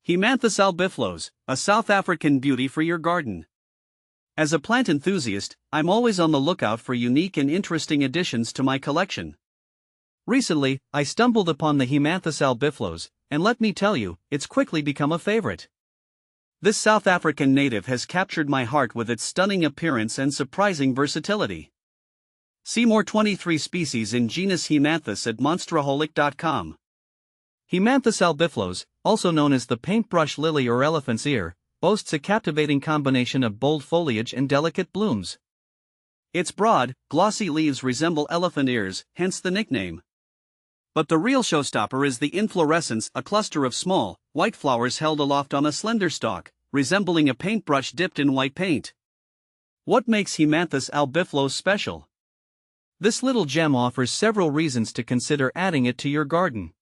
Haemanthus albiflos, a South African beauty for your garden. As a plant enthusiast, I'm always on the lookout for unique and interesting additions to my collection. Recently, I stumbled upon the Haemanthus albiflos, and let me tell you, it's quickly become a favorite. This South African native has captured my heart with its stunning appearance and surprising versatility. See more 23 species in genus Haemanthus at monsteraholic.com. Haemanthus albiflos, also known as the paintbrush lily or elephant's ear, boasts a captivating combination of bold foliage and delicate blooms. Its broad, glossy leaves resemble elephant ears, hence the nickname. But the real showstopper is the inflorescence, a cluster of small, white flowers held aloft on a slender stalk, resembling a paintbrush dipped in white paint. What makes Haemanthus albiflos special? This little gem offers several reasons to consider adding it to your garden.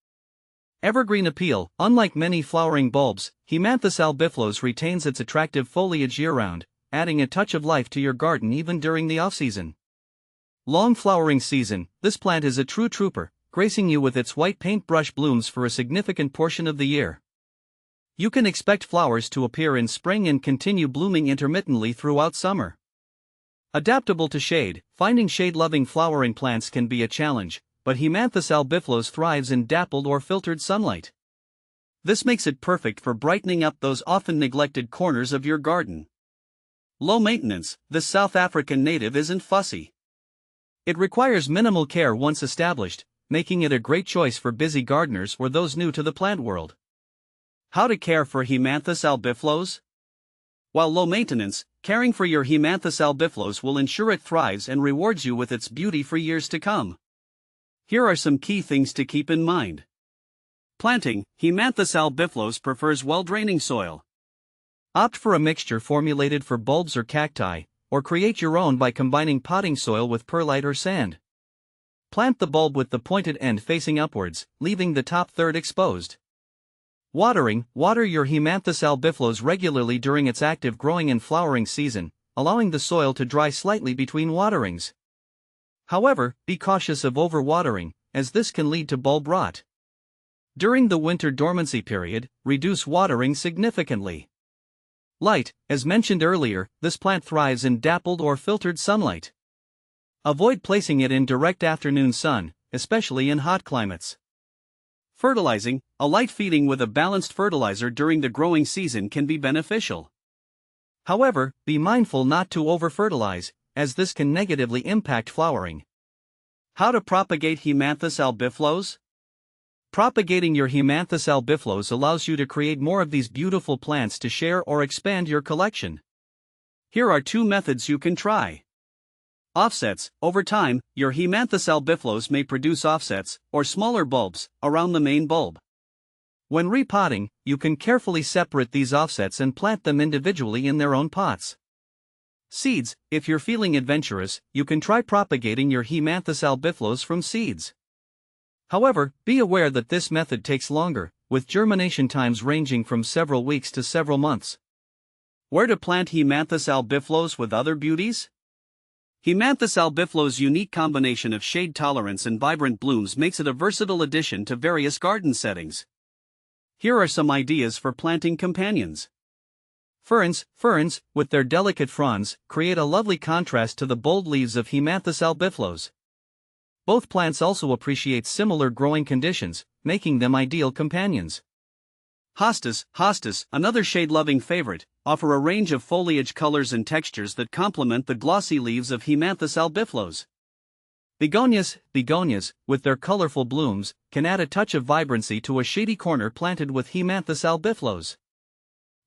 Evergreen appeal. Unlike many flowering bulbs, Haemanthus albiflos retains its attractive foliage year-round, adding a touch of life to your garden even during the off-season. Long flowering season. This plant is a true trooper, gracing you with its white paintbrush blooms for a significant portion of the year. You can expect flowers to appear in spring and continue blooming intermittently throughout summer. Adaptable to shade. Finding shade-loving flowering plants can be a challenge, but Haemanthus albiflos thrives in dappled or filtered sunlight. This makes it perfect for brightening up those often neglected corners of your garden. Low maintenance. This South African native isn't fussy. It requires minimal care once established, making it a great choice for busy gardeners or those new to the plant world. How to care for Haemanthus albiflos? While low maintenance, caring for your Haemanthus albiflos will ensure it thrives and rewards you with its beauty for years to come. Here are some key things to keep in mind. Planting. Haemanthus albiflos prefers well-draining soil. Opt for a mixture formulated for bulbs or cacti, or create your own by combining potting soil with perlite or sand. Plant the bulb with the pointed end facing upwards, leaving the top third exposed. Watering. Water your Haemanthus albiflos regularly during its active growing and flowering season, allowing the soil to dry slightly between waterings. However, be cautious of overwatering, as this can lead to bulb rot. During the winter dormancy period, reduce watering significantly. Light. As mentioned earlier, this plant thrives in dappled or filtered sunlight. Avoid placing it in direct afternoon sun, especially in hot climates. Fertilizing. A light feeding with a balanced fertilizer during the growing season can be beneficial. However, be mindful not to over-fertilize, as this can negatively impact flowering. How to propagate Haemanthus albiflos? Propagating your Haemanthus albiflos allows you to create more of these beautiful plants to share or expand your collection. Here are 2 methods you can try. Offsets. Over time, your Haemanthus albiflos may produce offsets, or smaller bulbs, around the main bulb. When repotting, you can carefully separate these offsets and plant them individually in their own pots. Seeds. If you're feeling adventurous, you can try propagating your Haemanthus albiflos from seeds. However, be aware that this method takes longer, with germination times ranging from several weeks to several months. Where to plant Haemanthus albiflos with other beauties? Haemanthus albiflos' unique combination of shade tolerance and vibrant blooms makes it a versatile addition to various garden settings. Here are some ideas for planting companions. Ferns. Ferns, with their delicate fronds, create a lovely contrast to the bold leaves of Haemanthus albiflos. Both plants also appreciate similar growing conditions, making them ideal companions. Hostas. Hostas, another shade-loving favorite, offer a range of foliage colors and textures that complement the glossy leaves of Haemanthus albiflos. Begonias. Begonias, with their colorful blooms, can add a touch of vibrancy to a shady corner planted with Haemanthus albiflos.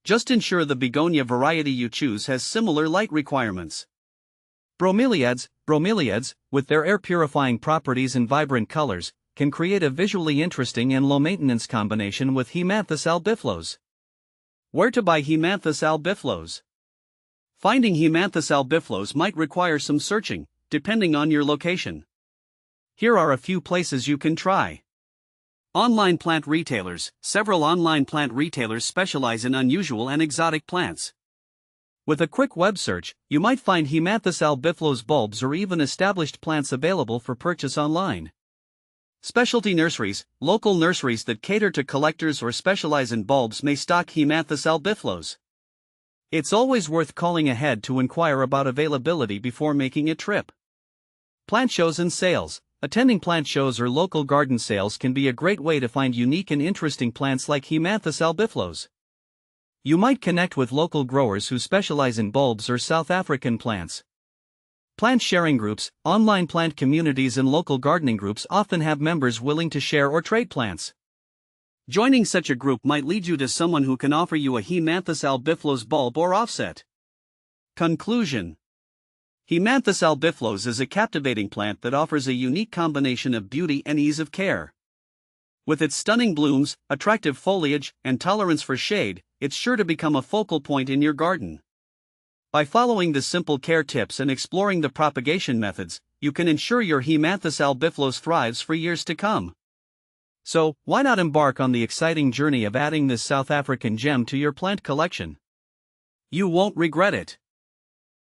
Just ensure the begonia variety you choose has similar light requirements. Bromeliads. Bromeliads, with their air-purifying properties and vibrant colors, can create a visually interesting and low-maintenance combination with Haemanthus albiflos. Where to buy Haemanthus albiflos? Finding Haemanthus albiflos might require some searching, depending on your location. Here are a few places you can try. Online plant retailers. Several online plant retailers specialize in unusual and exotic plants. With a quick web search, you might find Haemanthus albiflos bulbs or even established plants available for purchase online. Specialty nurseries, local nurseries that cater to collectors or specialize in bulbs may stock Haemanthus albiflos. It's always worth calling ahead to inquire about availability before making a trip. Plant shows and sales. Attending plant shows or local garden sales can be a great way to find unique and interesting plants like Haemanthus albiflos. You might connect with local growers who specialize in bulbs or South African plants. Plant sharing groups, online plant communities and local gardening groups often have members willing to share or trade plants. Joining such a group might lead you to someone who can offer you a Haemanthus albiflos bulb or offset. Conclusion: Haemanthus albiflos is a captivating plant that offers a unique combination of beauty and ease of care. With its stunning blooms, attractive foliage, and tolerance for shade, it's sure to become a focal point in your garden. By following the simple care tips and exploring the propagation methods, you can ensure your Haemanthus albiflos thrives for years to come. So, why not embark on the exciting journey of adding this South African gem to your plant collection? You won't regret it.